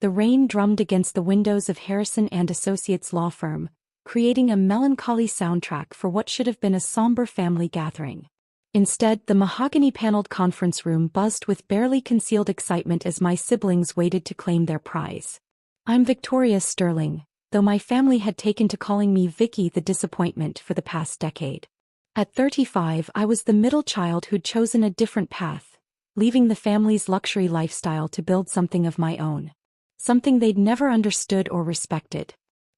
The rain drummed against the windows of Harrison and Associates law firm, creating a melancholy soundtrack for what should have been a somber family gathering. Instead, the mahogany-paneled conference room buzzed with barely concealed excitement as my siblings waited to claim their prize. I'm Victoria Sterling, though my family had taken to calling me Vicky the Disappointment for the past decade. At 35, I was the middle child who'd chosen a different path, leaving the family's luxury lifestyle to build something of my own. Something they'd never understood or respected.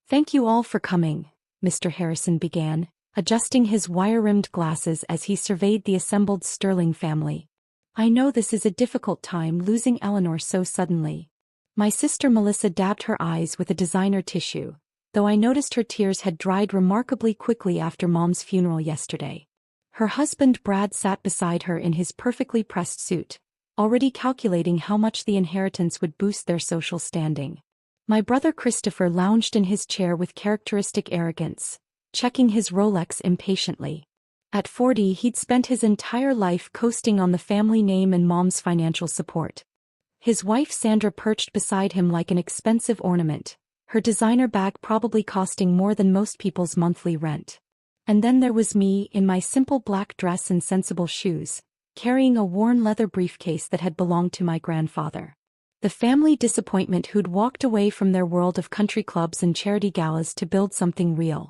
"Thank you all for coming," Mr. Harrison began, adjusting his wire-rimmed glasses as he surveyed the assembled Sterling family. "I know this is a difficult time losing Eleanor so suddenly." My sister Melissa dabbed her eyes with a designer tissue, though I noticed her tears had dried remarkably quickly after Mom's funeral yesterday. Her husband Brad sat beside her in his perfectly pressed suit, already calculating how much the inheritance would boost their social standing. My brother Christopher lounged in his chair with characteristic arrogance, checking his Rolex impatiently. At 40, he'd spent his entire life coasting on the family name and Mom's financial support. His wife Sandra perched beside him like an expensive ornament, her designer bag probably costing more than most people's monthly rent. And then there was me, in my simple black dress and sensible shoes, carrying a worn leather briefcase that had belonged to my grandfather. The family disappointment who'd walked away from their world of country clubs and charity galas to build something real.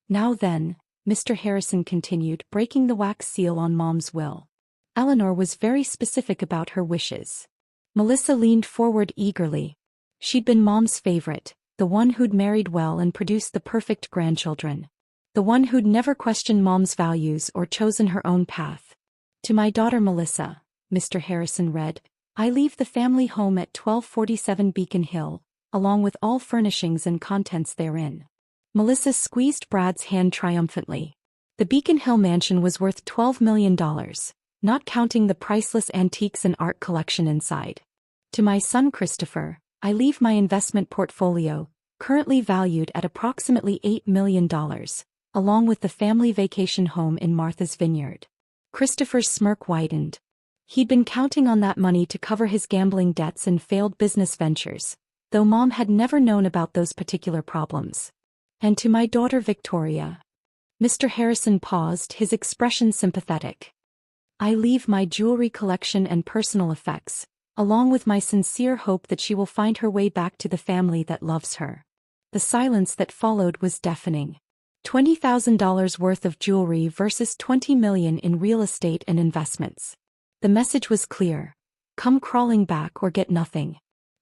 "Now then," Mr. Harrison continued, breaking the wax seal on Mom's will. "Eleanor was very specific about her wishes." Melissa leaned forward eagerly. She'd been Mom's favorite, the one who'd married well and produced the perfect grandchildren. The one who'd never questioned Mom's values or chosen her own path. "To my daughter Melissa," Mr. Harrison read, "I leave the family home at 1247 Beacon Hill, along with all furnishings and contents therein." Melissa squeezed Brad's hand triumphantly. The Beacon Hill mansion was worth $12 million, not counting the priceless antiques and art collection inside. "To my son Christopher, I leave my investment portfolio, currently valued at approximately $8 million, along with the family vacation home in Martha's Vineyard." Christopher's smirk widened. He'd been counting on that money to cover his gambling debts and failed business ventures, though Mom had never known about those particular problems. "And to my daughter Victoria." Mr. Harrison paused, his expression sympathetic. "I leave my jewelry collection and personal effects, along with my sincere hope that she will find her way back to the family that loves her." The silence that followed was deafening. $20,000 worth of jewelry versus $20 million in real estate and investments. The message was clear. Come crawling back or get nothing.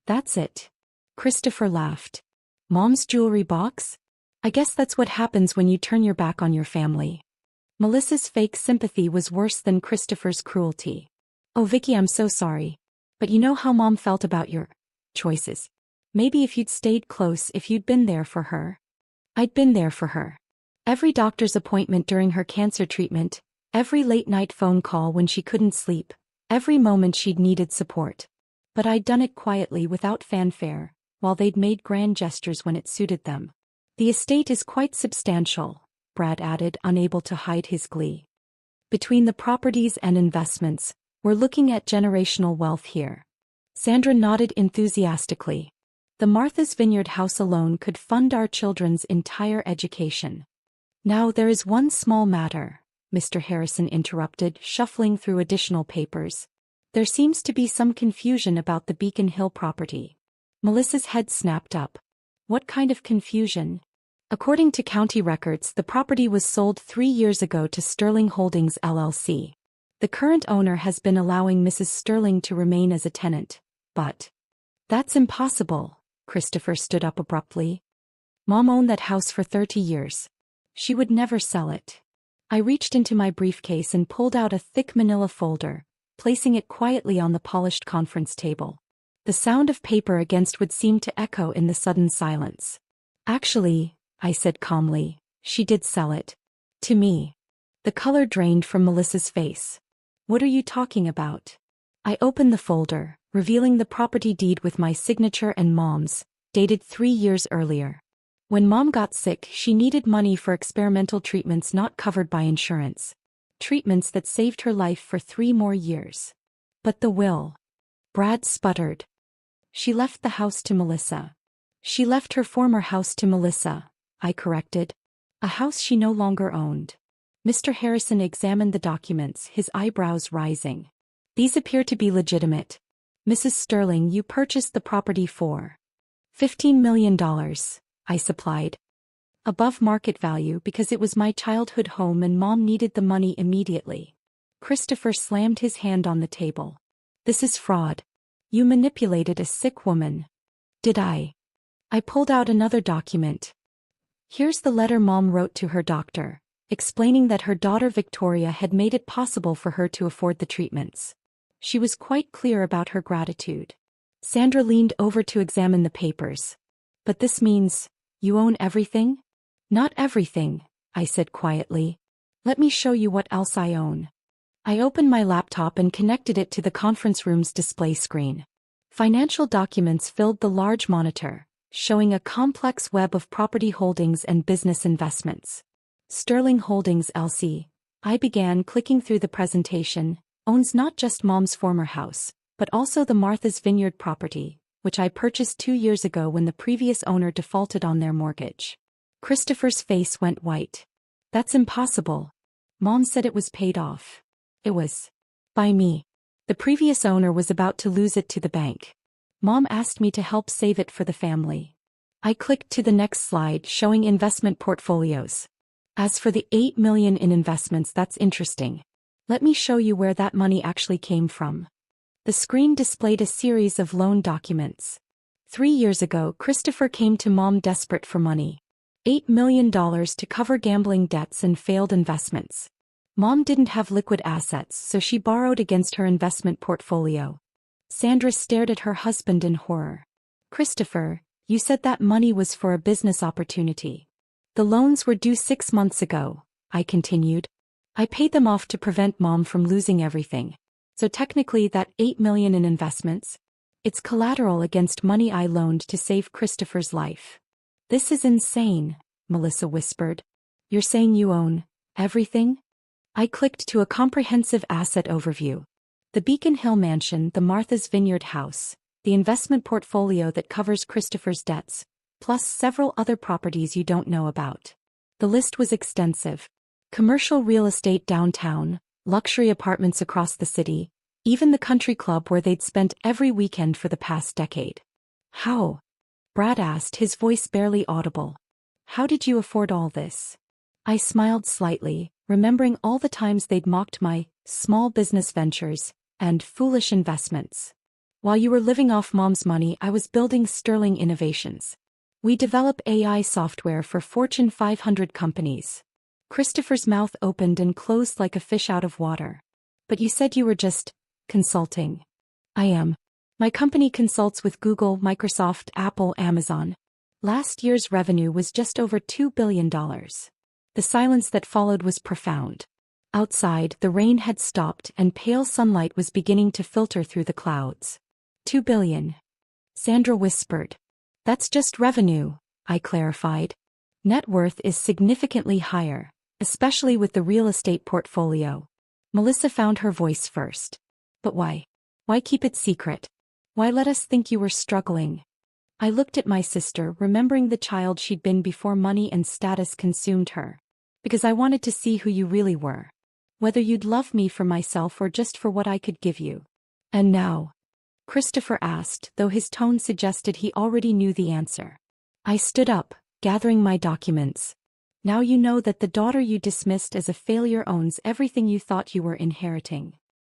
"That's it." Christopher laughed. "Mom's jewelry box? I guess that's what happens when you turn your back on your family." Melissa's fake sympathy was worse than Christopher's cruelty. "Oh Vicky, I'm so sorry. But you know how Mom felt about your choices. Maybe if you'd stayed close, if you'd been there for her." "I'd been there for her. Every doctor's appointment during her cancer treatment, every late-night phone call when she couldn't sleep, every moment she'd needed support. But I'd done it quietly without fanfare, while they'd made grand gestures when it suited them." "The estate is quite substantial," Brad added, unable to hide his glee. "Between the properties and investments, we're looking at generational wealth here." Sandra nodded enthusiastically. "The Martha's Vineyard house alone could fund our children's entire education." "Now there is one small matter," Mr. Harrison interrupted, shuffling through additional papers. "There seems to be some confusion about the Beacon Hill property." Melissa's head snapped up. "What kind of confusion?" "According to county records, the property was sold 3 years ago to Sterling Holdings LLC. The current owner has been allowing Mrs. Sterling to remain as a tenant, but—" "That's impossible," Christopher stood up abruptly. "Mom owned that house for 30 years. She would never sell it." I reached into my briefcase and pulled out a thick manila folder, placing it quietly on the polished conference table. The sound of paper against wood seemed to echo in the sudden silence. "Actually," I said calmly, "she did sell it. To me." The color drained from Melissa's face. "What are you talking about?" I opened the folder, revealing the property deed with my signature and Mom's, dated 3 years earlier. When Mom got sick, she needed money for experimental treatments not covered by insurance. Treatments that saved her life for 3 more years. "But the will." Brad sputtered. She left the house to Melissa. She left her former house to Melissa, I corrected. A house she no longer owned. Mr. Harrison examined the documents, his eyebrows rising. These appear to be legitimate. Mrs. Sterling, you purchased the property for $15 million, I supplied. Above market value because it was my childhood home and Mom needed the money immediately. Christopher slammed his hand on the table. This is fraud. You manipulated a sick woman. Did I? I pulled out another document. Here's the letter Mom wrote to her doctor, explaining that her daughter Victoria had made it possible for her to afford the treatments. She was quite clear about her gratitude. Sandra leaned over to examine the papers. But this means, you own everything? Not everything, I said quietly. Let me show you what else I own. I opened my laptop and connected it to the conference room's display screen. Financial documents filled the large monitor, showing a complex web of property holdings and business investments. Sterling Holdings LC, I began clicking through the presentation, owns not just Mom's former house, but also the Martha's Vineyard property, which I purchased 2 years ago when the previous owner defaulted on their mortgage. Christopher's face went white. That's impossible. Mom said it was paid off. It was. By me. The previous owner was about to lose it to the bank. Mom asked me to help save it for the family. I clicked to the next slide showing investment portfolios. As for the $8 million in investments, that's interesting. Let me show you where that money actually came from. The screen displayed a series of loan documents. 3 years ago, Christopher came to Mom desperate for money. $8 million to cover gambling debts and failed investments. Mom didn't have liquid assets, so she borrowed against her investment portfolio. Sandra stared at her husband in horror. Christopher, you said that money was for a business opportunity. The loans were due 6 months ago, I continued. I paid them off to prevent Mom from losing everything. So technically that $8 million in investments, it's collateral against money I loaned to save Christopher's life. This is insane, Melissa whispered. You're saying you own everything? I clicked to a comprehensive asset overview. The Beacon Hill Mansion, the Martha's Vineyard house, the investment portfolio that covers Christopher's debts, plus several other properties you don't know about. The list was extensive. Commercial real estate downtown, luxury apartments across the city, even the country club where they'd spent every weekend for the past decade. How? Brad asked, his voice barely audible. How did you afford all this? I smiled slightly, remembering all the times they'd mocked my small business ventures and foolish investments. While you were living off Mom's money, I was building Sterling Innovations. We develop AI software for Fortune 500 companies. Christopher's mouth opened and closed like a fish out of water. But you said you were just consulting. I am. My company consults with Google, Microsoft, Apple, Amazon. Last year's revenue was just over $2 billion. The silence that followed was profound. Outside, the rain had stopped and pale sunlight was beginning to filter through the clouds. $2 billion. Sandra whispered. That's just revenue, I clarified. Net worth is significantly higher, especially with the real estate portfolio. Melissa found her voice first. But why? Why keep it secret? Why let us think you were struggling? I looked at my sister, remembering the child she'd been before money and status consumed her. Because I wanted to see who you really were. Whether you'd love me for myself or just for what I could give you. And now? Christopher asked, though his tone suggested he already knew the answer. I stood up, gathering my documents. Now you know that the daughter you dismissed as a failure owns everything you thought you were inheriting.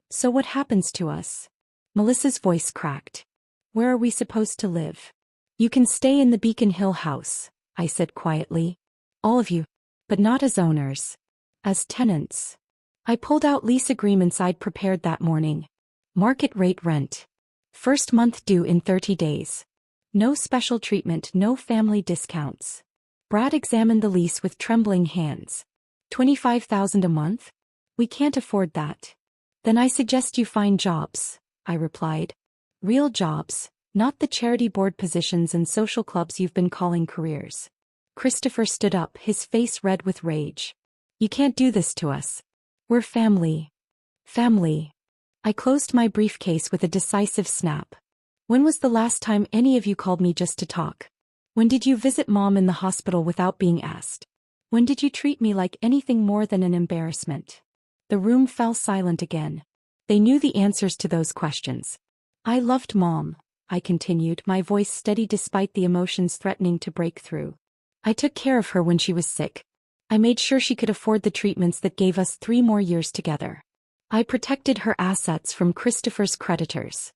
So what happens to us? Melissa's voice cracked. Where are we supposed to live? You can stay in the Beacon Hill house, I said quietly. All of you. But not as owners. As tenants. I pulled out lease agreements I'd prepared that morning. Market rate rent. First month due in 30 days. No special treatment, no family discounts. Brad examined the lease with trembling hands. $25,000 a month? We can't afford that. Then I suggest you find jobs, I replied. Real jobs, not the charity board positions and social clubs you've been calling careers. Christopher stood up, his face red with rage. You can't do this to us. We're family. Family. I closed my briefcase with a decisive snap. When was the last time any of you called me just to talk? When did you visit Mom in the hospital without being asked? When did you treat me like anything more than an embarrassment? The room fell silent again. They knew the answers to those questions. I loved Mom, I continued, my voice steady despite the emotions threatening to break through. I took care of her when she was sick. I made sure she could afford the treatments that gave us 3 more years together. I protected her assets from Christopher's creditors.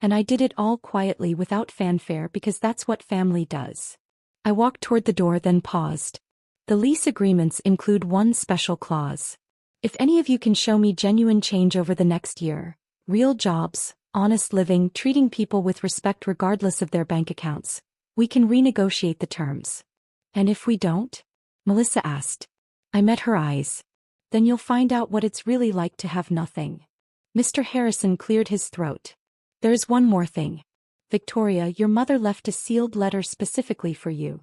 And I did it all quietly without fanfare because that's what family does. I walked toward the door then paused. The lease agreements include one special clause. If any of you can show me genuine change over the next year, real jobs, honest living, treating people with respect regardless of their bank accounts, we can renegotiate the terms. And if we don't? Melissa asked. I met her eyes. Then you'll find out what it's really like to have nothing. Mr. Harrison cleared his throat. There's one more thing. Victoria, your mother left a sealed letter specifically for you.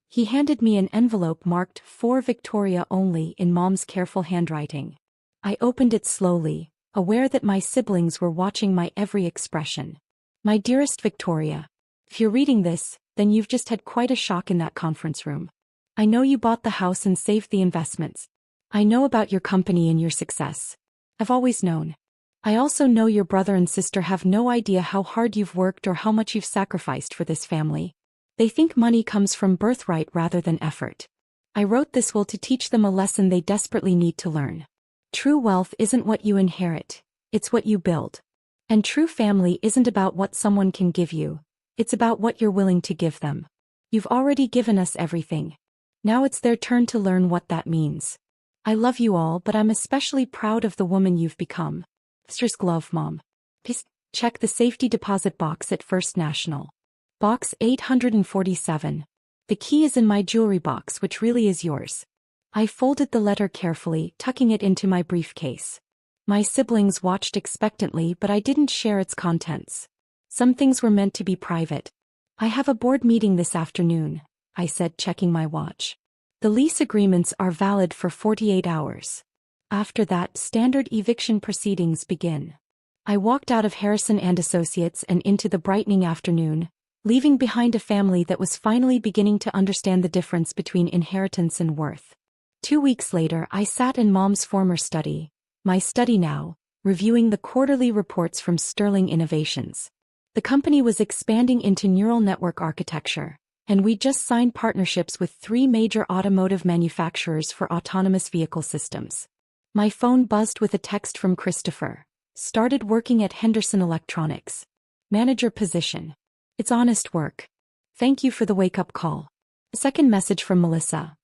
He handed me an envelope marked "For Victoria Only" in Mom's careful handwriting. I opened it slowly, aware that my siblings were watching my every expression. My dearest Victoria, if you're reading this, then you've just had quite a shock in that conference room. I know you bought the house and saved the investments. I know about your company and your success. I've always known. I also know your brother and sister have no idea how hard you've worked or how much you've sacrificed for this family. They think money comes from birthright rather than effort. I wrote this will to teach them a lesson they desperately need to learn. True wealth isn't what you inherit, it's what you build. And true family isn't about what someone can give you, it's about what you're willing to give them. You've already given us everything. Now it's their turn to learn what that means. I love you all, but I'm especially proud of the woman you've become. Sister's glove, Mom. Please check the safety deposit box at First National. Box 847. The key is in my jewelry box, which really is yours. I folded the letter carefully, tucking it into my briefcase. My siblings watched expectantly, but I didn't share its contents. Some things were meant to be private. I have a board meeting this afternoon, I said, checking my watch. The lease agreements are valid for 48 hours. After that, standard eviction proceedings begin. I walked out of Harrison and Associates and into the brightening afternoon, leaving behind a family that was finally beginning to understand the difference between inheritance and worth. 2 weeks later, I sat in Mom's former study, my study now, reviewing the quarterly reports from Sterling Innovations. The company was expanding into neural network architecture, and we just signed partnerships with 3 major automotive manufacturers for autonomous vehicle systems. My phone buzzed with a text from Christopher. Started working at Henderson Electronics. Manager position. It's honest work. Thank you for the wake-up call. A second message from Melissa.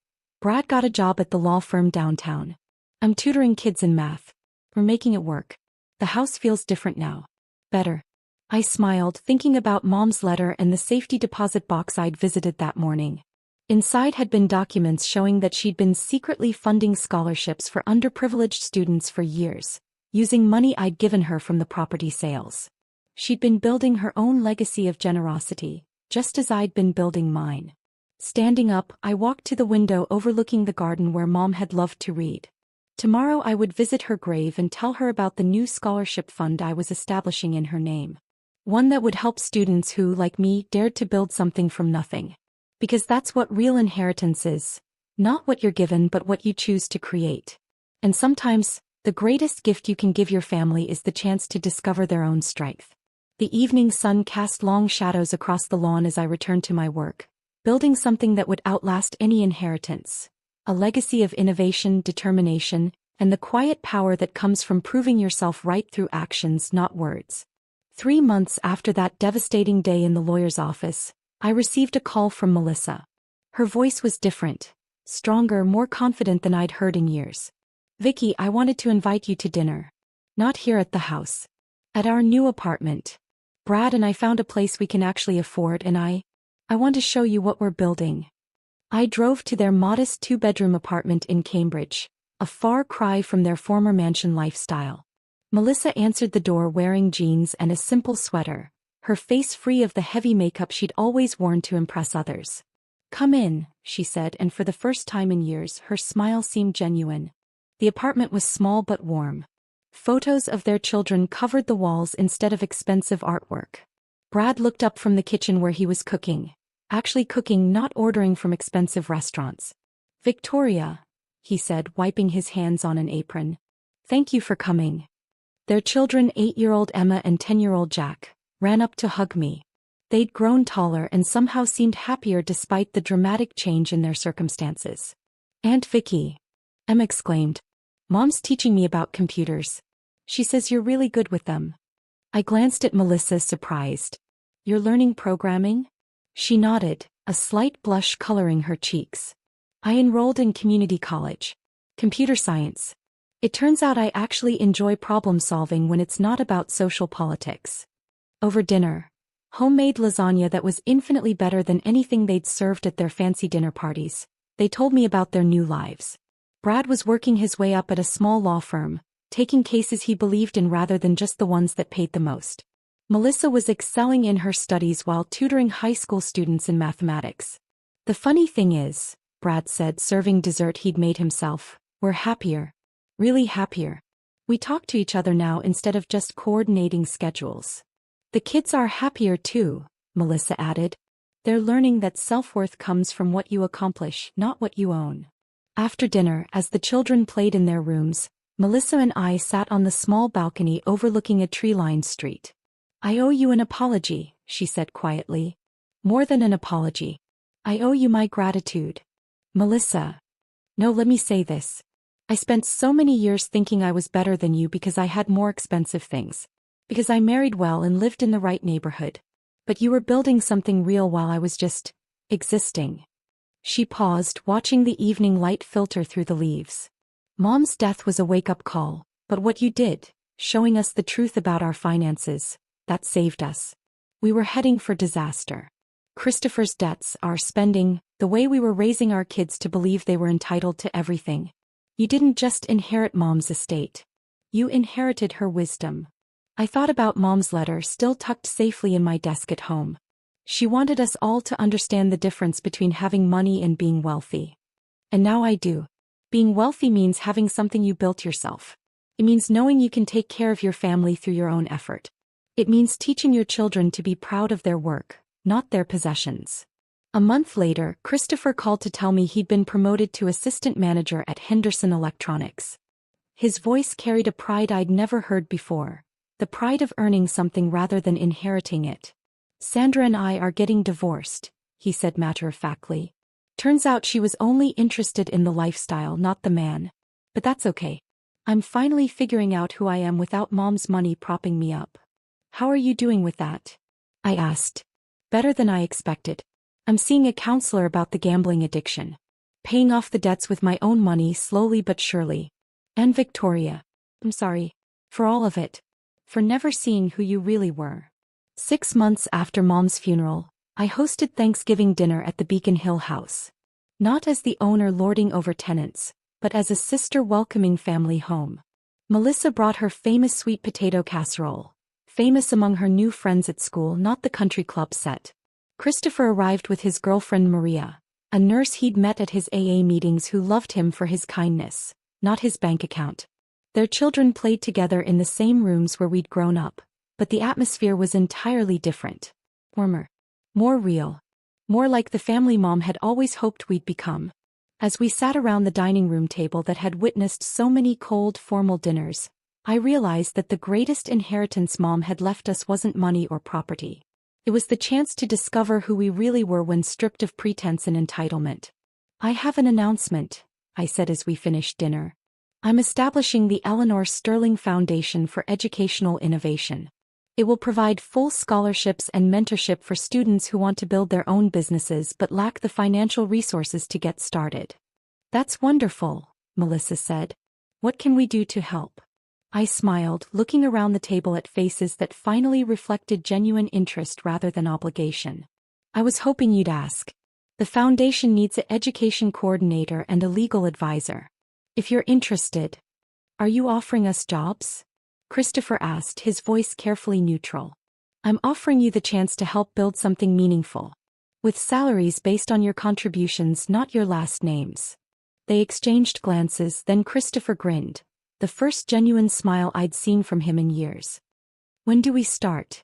Brad got a job at the law firm downtown. I'm tutoring kids in math. We're making it work. The house feels different now. Better. I smiled, thinking about Mom's letter and the safety deposit box I'd visited that morning. Inside had been documents showing that she'd been secretly funding scholarships for underprivileged students for years, using money I'd given her from the property sales. She'd been building her own legacy of generosity, just as I'd been building mine. Standing up, I walked to the window overlooking the garden where Mom had loved to read. Tomorrow I would visit her grave and tell her about the new scholarship fund I was establishing in her name. One that would help students who, like me, dared to build something from nothing. Because that's what real inheritance is. Not what you're given but what you choose to create. And sometimes, the greatest gift you can give your family is the chance to discover their own strength. The evening sun cast long shadows across the lawn as I returned to my work, building something that would outlast any inheritance. A legacy of innovation, determination, and the quiet power that comes from proving yourself right through actions, not words. 3 months after that devastating day in the lawyer's office, I received a call from Melissa. Her voice was different, stronger, more confident than I'd heard in years. Vicky, I wanted to invite you to dinner. Not here at the house. At our new apartment. Brad and I found a place we can actually afford and I want to show you what we're building. I drove to their modest 2-bedroom apartment in Cambridge, a far cry from their former mansion lifestyle. Melissa answered the door wearing jeans and a simple sweater, her face free of the heavy makeup she'd always worn to impress others. Come in, she said, and for the first time in years her smile seemed genuine. The apartment was small but warm. Photos of their children covered the walls instead of expensive artwork. Brad looked up from the kitchen where he was cooking. Actually cooking, not ordering from expensive restaurants. Victoria, he said, wiping his hands on an apron. Thank you for coming. Their children, 8-year-old Emma and 10-year-old Jack, ran up to hug me. They'd grown taller and somehow seemed happier despite the dramatic change in their circumstances. Aunt Vicky, Emma exclaimed. Mom's teaching me about computers. She says you're really good with them. I glanced at Melissa, surprised. You're learning programming? She nodded, a slight blush coloring her cheeks. I enrolled in community college. Computer science. It turns out I actually enjoy problem solving when it's not about social politics. Over dinner, homemade lasagna that was infinitely better than anything they'd served at their fancy dinner parties, they told me about their new lives. Brad was working his way up at a small law firm, taking cases he believed in rather than just the ones that paid the most. Melissa was excelling in her studies while tutoring high school students in mathematics. The funny thing is, Brad said, serving dessert he'd made himself, we're happier. Really happier. We talk to each other now instead of just coordinating schedules. The kids are happier too, Melissa added. They're learning that self-worth comes from what you accomplish, not what you own. After dinner, as the children played in their rooms, Melissa and I sat on the small balcony overlooking a tree-lined street. I owe you an apology, she said quietly. More than an apology. I owe you my gratitude. Melissa. No, let me say this. I spent so many years thinking I was better than you because I had more expensive things. Because I married well and lived in the right neighborhood. But you were building something real while I was just existing. She paused, watching the evening light filter through the leaves. Mom's death was a wake-up call, but what you did, showing us the truth about our finances, that saved us. We were heading for disaster. Christopher's debts, our spending, the way we were raising our kids to believe they were entitled to everything. You didn't just inherit Mom's estate. You inherited her wisdom. I thought about Mom's letter still tucked safely in my desk at home. She wanted us all to understand the difference between having money and being wealthy. And now I do. Being wealthy means having something you built yourself. It means knowing you can take care of your family through your own effort. It means teaching your children to be proud of their work, not their possessions. A month later, Christopher called to tell me he'd been promoted to assistant manager at Henderson Electronics. His voice carried a pride I'd never heard before, the pride of earning something rather than inheriting it. Sandra and I are getting divorced, he said matter-of-factly. Turns out she was only interested in the lifestyle, not the man. But that's okay. I'm finally figuring out who I am without Mom's money propping me up. How are you doing with that? I asked. Better than I expected. I'm seeing a counselor about the gambling addiction. Paying off the debts with my own money slowly but surely. And Victoria. I'm sorry. For all of it. For never seeing who you really were. 6 months after Mom's funeral, I hosted Thanksgiving dinner at the Beacon Hill house. Not as the owner lording over tenants, but as a sister welcoming family home. Melissa brought her famous sweet potato casserole. Famous among her new friends at school, not the country club set. Christopher arrived with his girlfriend Maria, a nurse he'd met at his AA meetings who loved him for his kindness, not his bank account. Their children played together in the same rooms where we'd grown up, but the atmosphere was entirely different. Warmer. More real. More like the family Mom had always hoped we'd become. As we sat around the dining room table that had witnessed so many cold, formal dinners, I realized that the greatest inheritance Mom had left us wasn't money or property. It was the chance to discover who we really were when stripped of pretense and entitlement. I have an announcement, I said as we finished dinner. I'm establishing the Eleanor Sterling Foundation for Educational Innovation. It will provide full scholarships and mentorship for students who want to build their own businesses but lack the financial resources to get started. That's wonderful, Melissa said. What can we do to help? I smiled, looking around the table at faces that finally reflected genuine interest rather than obligation. I was hoping you'd ask. The foundation needs an education coordinator and a legal advisor. If you're interested. Are you offering us jobs? Christopher asked, his voice carefully neutral. I'm offering you the chance to help build something meaningful. With salaries based on your contributions, not your last names. They exchanged glances, then Christopher grinned. The first genuine smile I'd seen from him in years. When do we start?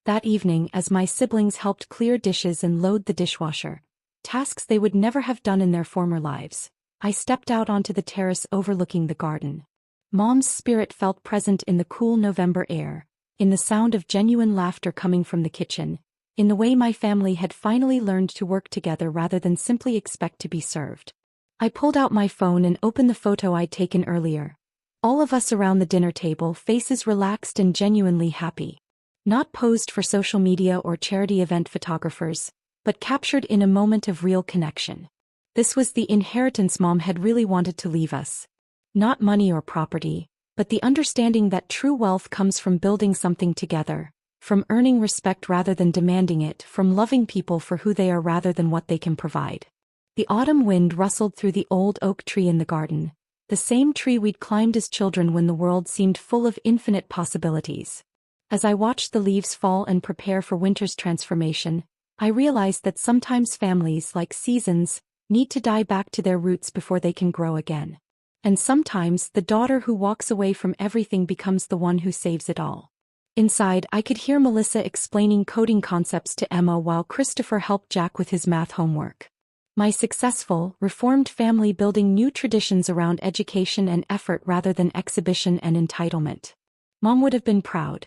That evening, as my siblings helped clear dishes and load the dishwasher, tasks they would never have done in their former lives, I stepped out onto the terrace overlooking the garden. Mom's spirit felt present in the cool November air, in the sound of genuine laughter coming from the kitchen, in the way my family had finally learned to work together rather than simply expect to be served. I pulled out my phone and opened the photo I'd taken earlier. All of us around the dinner table, faces relaxed and genuinely happy. Not posed for social media or charity event photographers, but captured in a moment of real connection. This was the inheritance Mom had really wanted to leave us. Not money or property, but the understanding that true wealth comes from building something together, from earning respect rather than demanding it, from loving people for who they are rather than what they can provide. The autumn wind rustled through the old oak tree in the garden, the same tree we'd climbed as children when the world seemed full of infinite possibilities. As I watched the leaves fall and prepare for winter's transformation, I realized that sometimes families, like seasons, need to die back to their roots before they can grow again. And sometimes the daughter who walks away from everything becomes the one who saves it all. Inside, I could hear Melissa explaining coding concepts to Emma while Christopher helped Jack with his math homework. My successful, reformed family building new traditions around education and effort rather than exhibition and entitlement. Mom would have been proud.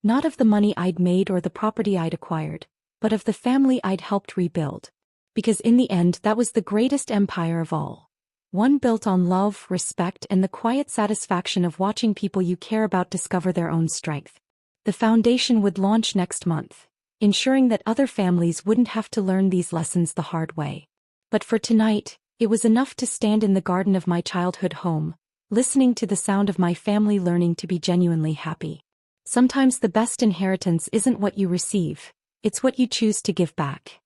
Not of the money I'd made or the property I'd acquired, but of the family I'd helped rebuild. Because in the end, that was the greatest empire of all. One built on love, respect, and the quiet satisfaction of watching people you care about discover their own strength. The foundation would launch next month, ensuring that other families wouldn't have to learn these lessons the hard way. But for tonight, it was enough to stand in the garden of my childhood home, listening to the sound of my family learning to be genuinely happy. Sometimes the best inheritance isn't what you receive, it's what you choose to give back.